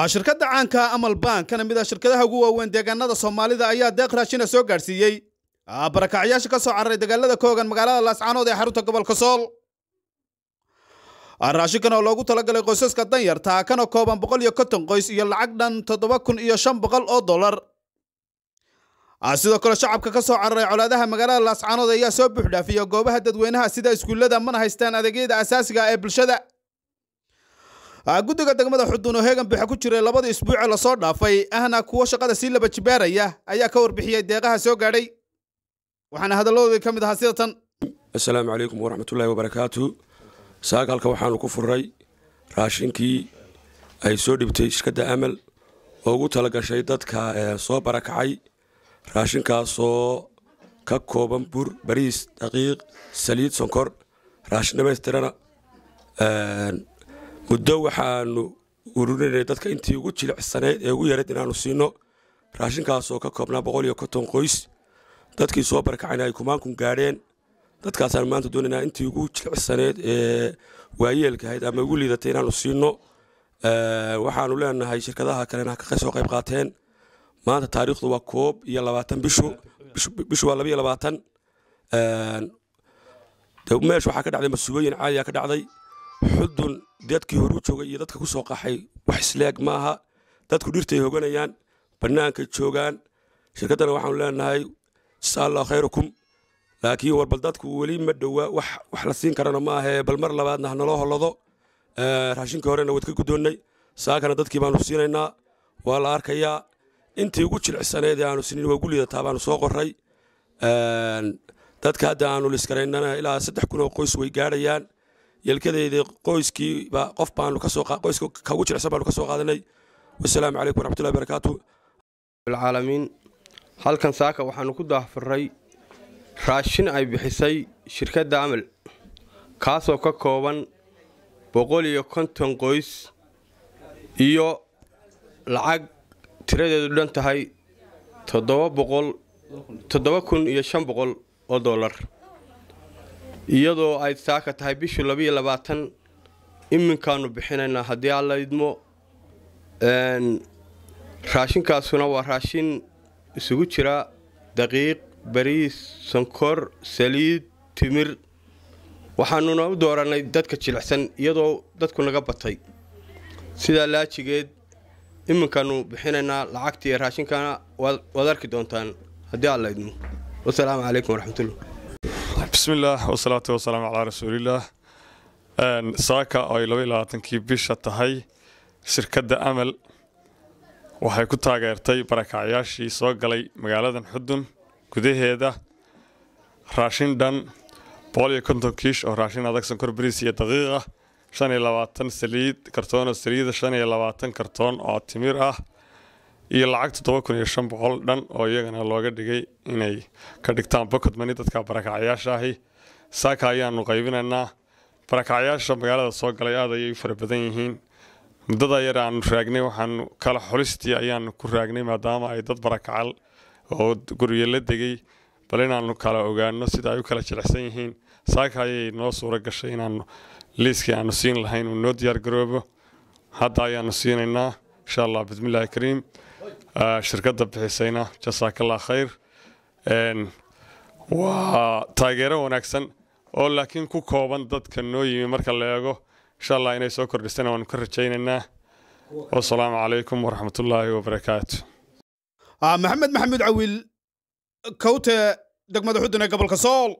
shirkadda caanka Amal Bank kana mid ah shirkadaha ugu waaweyn deegaanada Soomaalida ayaa deeq raashin soo gaarsiiyay barakacyaasha ka soo carray dagaalada koogan magaalada Laascaanood ee xarunta gobolka Sool. raashinkan oo loogu talagalay qoysaska danyarta kana kooban 150 qoys iyo lacag dhan $7,500 sidoo kale shacabka ka soo carray colaadaha magaalada Laascaanood ayaa soo buuxdhaafiyay goobaha dadweynaha sida iskuulada mana haystaan adeegyada aasaasiga ah ee bulshada. guddiga degmada Xudun oo heegan bixi ku jiray labada isbuuc la soo dhaafay ahna kuwa shaqada si laba jibaaraya ayaa ka warbixiyay deeqaha soo gaadhay waxaana hadalladooda ka mid ahaa sida tan. Assalaamu alaykum wa rahmatullahi wa barakatuh. Saagalka waxaanu ku furay raashinkii ay soo dhibtay shirkadda Amal oo ugu talagashay dadka soo barakacay raashinkaas oo ka kooban bur, bariis, daqiiq, saliid, sonkor, raashin dhameystirana muddo waxaanu ururinay dadka intii ugu jilicsaneed ee ugu yareed inaanu siino raashinkaas oo ka koobnaa 150 qoys dadkii soo barakacay ay kumaankun gaadheen dadkaas aan maanta doonaynaa intii ugu jilicsaneed ee waayeelka ahayd ama ugu liidatay inaanu siino waxaanu leenahay shirkadaha kalena ka soo qayb qaateen maanta taariikhdu waa 21 bishu waa 22 meesha waxaa ka dhacday masuuliyiin caadi ah ka dhacday Xudun dadkii hore u joogay iyo dadka ku soo qaxay wax isleeg maaha dadku dhirtay hoganayaan banaanka joogan shirkadana waxaan leenahay sallallahu khayrukum laakiin warbal dadku wali ma dhawa wax la siin karana ma aha bal mar labaadna naloo holado raashinka horena wad ka gudoonay saakana dadkii baanu siinaynaa waa la arkayaa intii ugu jilicsaneed aanu sinin waa gulida taabaanu soo qoray dadka hadda aanu liskaraynana ilaa 3,000 qoys way gaarayaan yelkadeeda qoyskii ba qof baanu ka soo qoyska ka ugu jilicsan baanu ka soo qaadanay. Wassalaamu alaykum wa rahmatullahi wa barakatuh. العالمين halkan saaka waxaanu ku daahfuray raashin ay bixisay shirkadda Amal kaasoo ka kooban 150 qoys iyo lacag tiradeedu dhan tahay $7,500 iyadoo ay saaka tahay bishu 22 iminkaanu bixinaynaa haddii alla idmo raashinkaasuna waa raashin isugu jira daqiiq, bariis, sonkor, saliid, timir waxaanuna u dooranay dadka jilicsan iyadoo dadku naga batay sida laajigeed iminkaanu bixinaynaa lacagtii raashinkana waad arki doontaan haddii alla idmo. Wassalaamu alaykum wa rahmatullahi. بسم الله والصلاة والسلام على رسول الله. ساكا أي 22 bisha tahay shirkadda Amal waxay ku taageertay barakacyaashii soo galay magaalada Xudun gudaheeda raashin dhan 150 kiish oo raashin adag sonkor bariis iyo daqiiq 25 saliid kartoon saliid 25 kartoon oo timir ah iyo lacag 7,500 dhan oo iyagana looga dhigay inay ka dhigtaan pocket money dadka barakacyaasha ahi saaka ayaanu qaybinaynaa barakacyaasha magaalada soo galay aad ayay fara badan yihiin muddada yar aan raagnay waxaan kala xulistii ayaan ku raagnay maadaama ay dad barakacal oo guriga la degay bal inaanu kala ogaano sida ay u kala jilicsan yihiin saaka ayay noo suura gashay inaanu liiskii aanu siin lahayn uu noo diyaar garoobo hadda ayaanu siinaynaa insha Allah bismillaahi kariim shirkadda bixisayna jasaakallah khayr waa taageero wanaagsan oo laakiin ku kooban dadka noo yimi marka la eego insha Allah inay soo kordhisana waan ka rajaynaynaa. Wassalaamu alaykum wa rahmatullahi wa barakatuh. Maxamed Maxamuud Cawiil kawta degmada Xudun ee gobolka Sool.